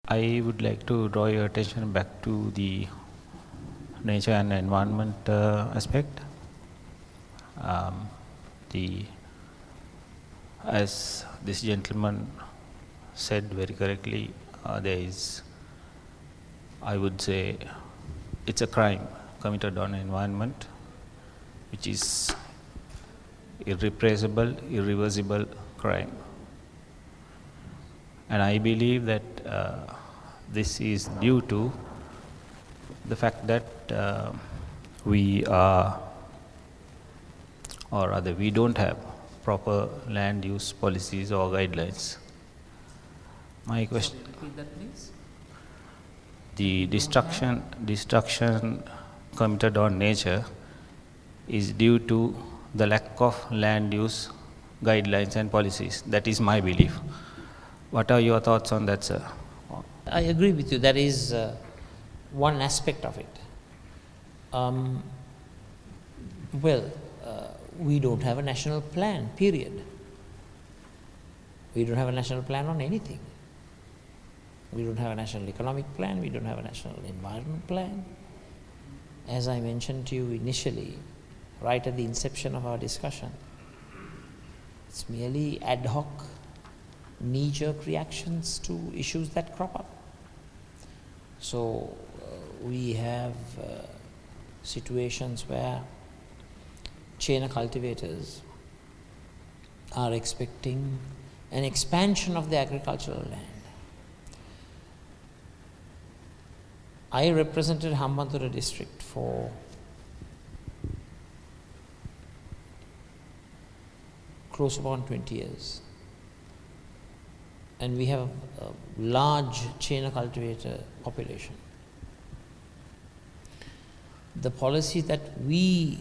I would like to draw your attention back to the nature and environment aspect. As this gentleman said very correctly, there is, I would say, it's a crime committed on environment, which is irrepressible, irreversible crime. And I believe that this is due to the fact that we are, or rather we don't have proper land use policies or guidelines. My question. Sorry, repeat that, please. The destruction committed on nature is due to the lack of land use guidelines and policies. That is my belief. What are your thoughts on that, sir? I agree with you. That is one aspect of it. We don't have a national plan, period. We don't have a national plan on anything. We don't have a national economic plan, we don't have a national environment plan. As I mentioned to you initially, right at the inception of our discussion, it's merely ad hoc, knee-jerk reactions to issues that crop up. So we have situations where chain cultivators are expecting an expansion of the agricultural land. I represented Hambantota district for close upon 20 years. And we have a large chain cultivator population. The policy that we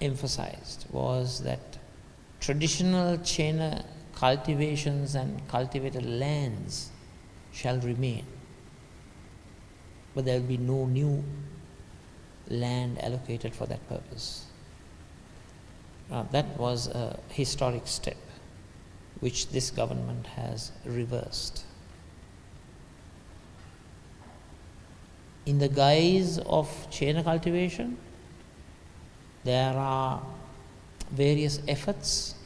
emphasized was that traditional chain cultivations and cultivated lands shall remain, but there will be no new land allocated for that purpose. That was a historic step which this government has reversed. In the guise of chain cultivation, there are various efforts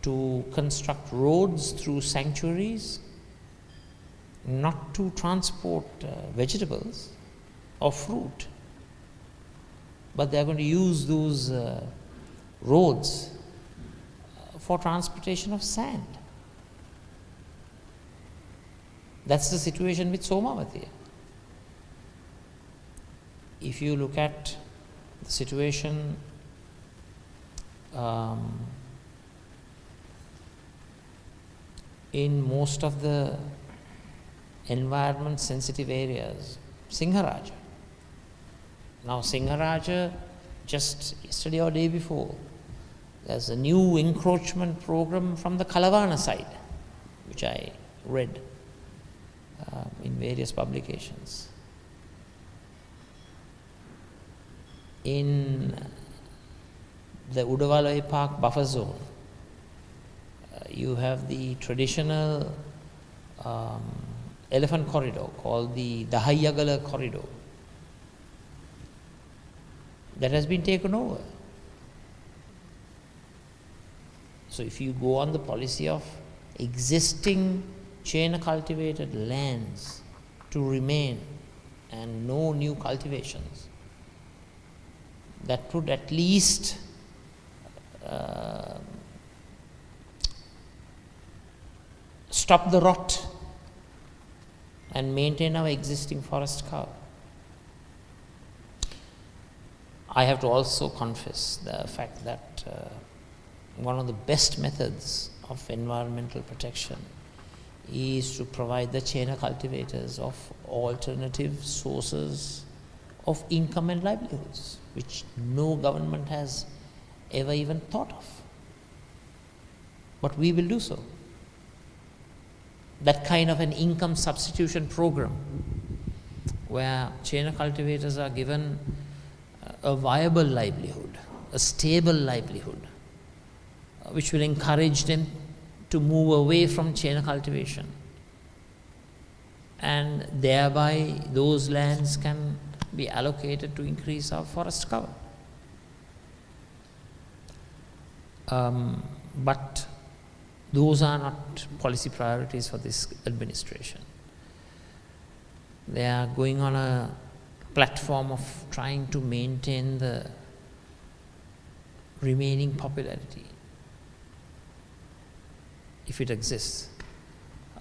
to construct roads through sanctuaries, not to transport vegetables or fruit, but they are going to use those roads for transportation of sand. That's the situation with Somawati. If you look at the situation in most of the environment sensitive areas, Singharaja. Now Singharaja, just yesterday or day before, there's a new encroachment program from the Kalawana side, which I read in various publications. In the Udawalai Park buffer zone, you have the traditional elephant corridor called the Dahayagala corridor that has been taken over. So if you go on the policy of existing chain cultivated lands to remain and no new cultivations, that would at least stop the rot and maintain our existing forest cover. I have to also confess the fact that one of the best methods of environmental protection is to provide the chain cultivators of alternative sources of income and livelihoods, which no government has ever even thought of. But we will do so. That kind of an income substitution program where chain cultivators are given a viable livelihood, a stable livelihood, which will encourage them to move away from chain cultivation and thereby those lands can be allocated to increase our forest cover. But those are not policy priorities for this administration. They are going on a platform of trying to maintain the remaining popularity, if it exists,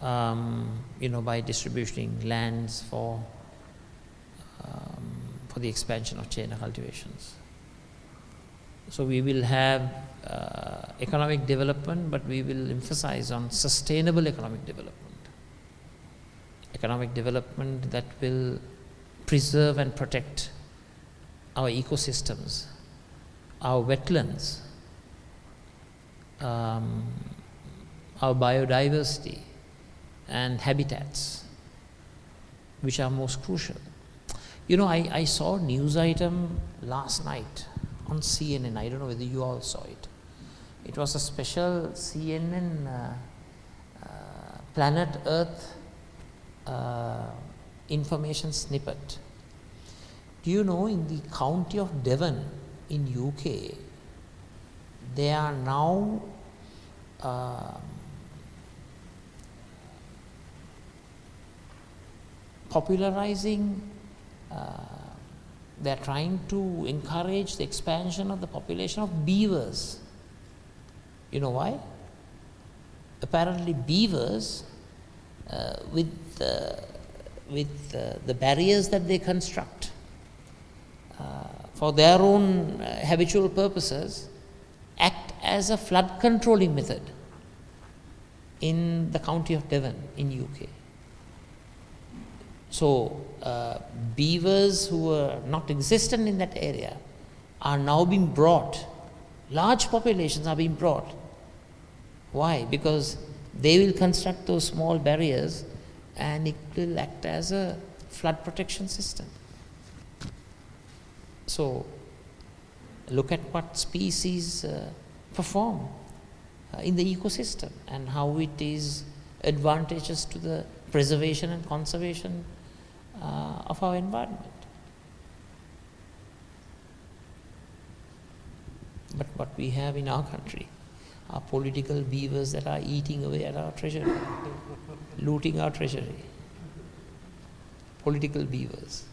by distributing lands for the expansion of chain cultivations. So we will have economic development, but we will emphasize on sustainable economic development. Economic development that will preserve and protect our ecosystems, our wetlands, our biodiversity and habitats, which are most crucial. I saw a news item last night on CNN. I don't know whether you all saw it. It was a special CNN Planet Earth information snippet. Do you know, in the county of Devon in UK, they are now popularizing, they are trying to encourage the expansion of the population of beavers. You know why? Apparently beavers, with the barriers that they construct for their own habitual purposes, act as a flood controlling method in the county of Devon in UK. So beavers who were not existent in that area are now being brought, large populations are being brought. Why? Because they will construct those small barriers and it will act as a flood protection system. So look at what species perform in the ecosystem and how it is advantageous to the preservation and conservation of our environment. But what we have in our country are political beavers that are eating away at our treasury, looting our treasury. Political beavers.